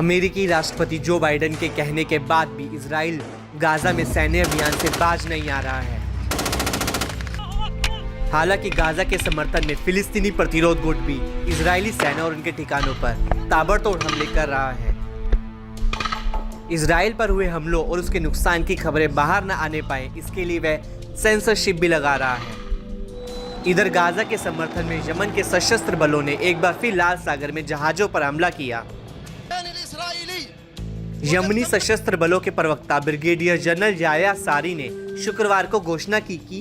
अमेरिकी राष्ट्रपति Joe Biden के कहने के बाद भी इजराइल गाजा में सैन्य अभियान से बाज नहीं आ रहा है। हालांकि गाजा के समर्थन में फिलिस्तीनी प्रतिरोध गुट भी इजरायली सेना और उनके ठिकानों पर ताबड़तोड़ हमले कर रहा है। इजराइल पर हुए हमलों और उसके नुकसान की खबरें बाहर न आने पाए, इसके लिए वह सेंसरशिप भी लगा रहा है। इधर गाजा के समर्थन में यमन के सशस्त्र बलों ने एक बार फिर लाल सागर में जहाजों पर हमला किया। यमनी सशस्त्र बलों के प्रवक्ता ब्रिगेडियर जनरल याया सारी ने शुक्रवार को घोषणा की कि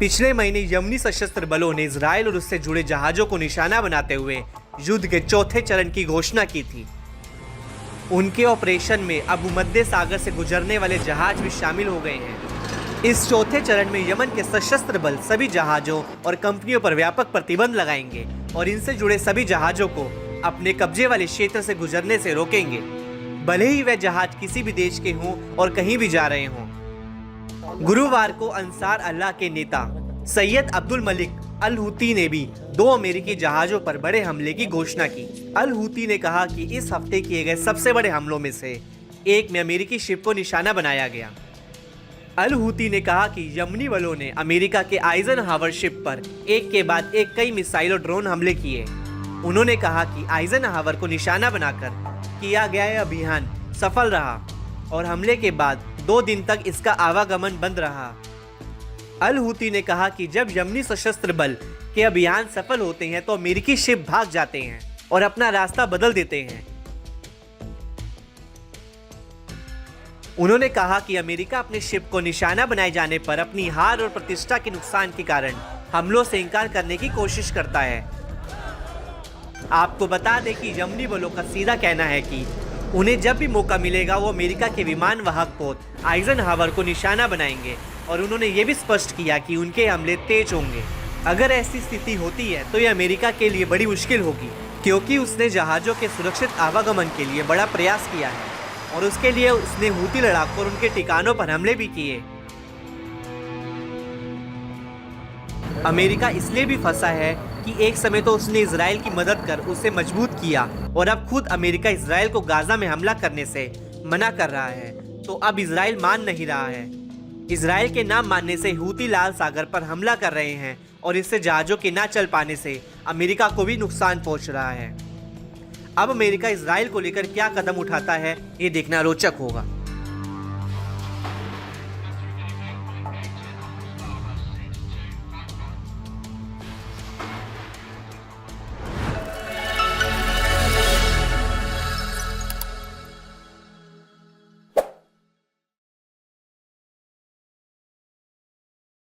पिछले महीने यमनी सशस्त्र बलों ने इजराइल और उससे जुड़े जहाजों को निशाना बनाते हुए युद्ध के चौथे चरण की घोषणा की थी। उनके ऑपरेशन में अब भूमध्य सागर से गुजरने वाले जहाज भी शामिल हो गए हैं। इस चौथे चरण में यमन के सशस्त्र बल सभी जहाजों और कंपनियों पर व्यापक प्रतिबंध लगाएंगे और इनसे जुड़े सभी जहाजों को अपने कब्जे वाले क्षेत्र से गुजरने से रोकेंगे, भले ही वह जहाज किसी भी देश के हों और कहीं भी जा रहे हों। गुरुवार को अंसार अल्लाह के नेता सैयद अब्दुल मलिक अल हूती ने भी 2 अमेरिकी जहाजों पर बड़े हमले की घोषणा की। अल हूती ने कहा कि इस हफ्ते किए गए सबसे बड़े हमलों में से एक में अमेरिकी शिप को निशाना बनाया गया। अल हूती ने कहा कि यमनी बलों ने अमेरिका के आइजनहावर शिप पर एक के बाद एक कई मिसाइल और ड्रोन हमले किए। उन्होंने कहा कि आइजनहावर को निशाना बनाकर किया गया यह अभियान सफल रहा और हमले के बाद 2 दिन तक इसका आवागमन बंद रहा। अल हूती ने कहा कि जब यमनी सशस्त्र बल के अभियान सफल होते हैं तो अमेरिकी शिप भाग जाते हैं और अपना रास्ता बदल देते हैं। उन्होंने कहा कि अमेरिका अपने शिप को निशाना बनाए जाने पर अपनी हार और प्रतिष्ठा के नुकसान के कारण हमलों से इनकार करने की कोशिश करता है। आपको बता दें कि यमनी बलों का सीधा कहना है कि उन्हें जब भी मौका मिलेगा वो अमेरिका के विमान वाहक पोत आइजनहावर को निशाना बनाएंगे और उन्होंने ये भी स्पष्ट किया कि उनके हमले तेज होंगे। अगर ऐसी स्थिति होती है तो ये अमेरिका के लिए बड़ी मुश्किल होगी, क्योंकि उसने जहाज़ों के सुरक्षित आवागमन के लिए बड़ा प्रयास किया है और उसके लिए उसने हूती लड़ाकों और उनके ठिकानों पर हमले भी किए। अमेरिका इसलिए भी फंसा है कि एक समय तो उसने इजराइल की मदद कर उसे मजबूत किया और अब खुद अमेरिका इजराइल को गाजा में हमला करने से मना कर रहा है, तो अब इजराइल मान नहीं रहा है। इजराइल के ना मानने से हूती लाल सागर पर हमला कर रहे हैं और इससे जहाज़ों के ना चल पाने से अमेरिका को भी नुकसान पहुंच रहा है। अब अमेरिका इजराइल को लेकर क्या कदम उठाता है, ये देखना रोचक होगा।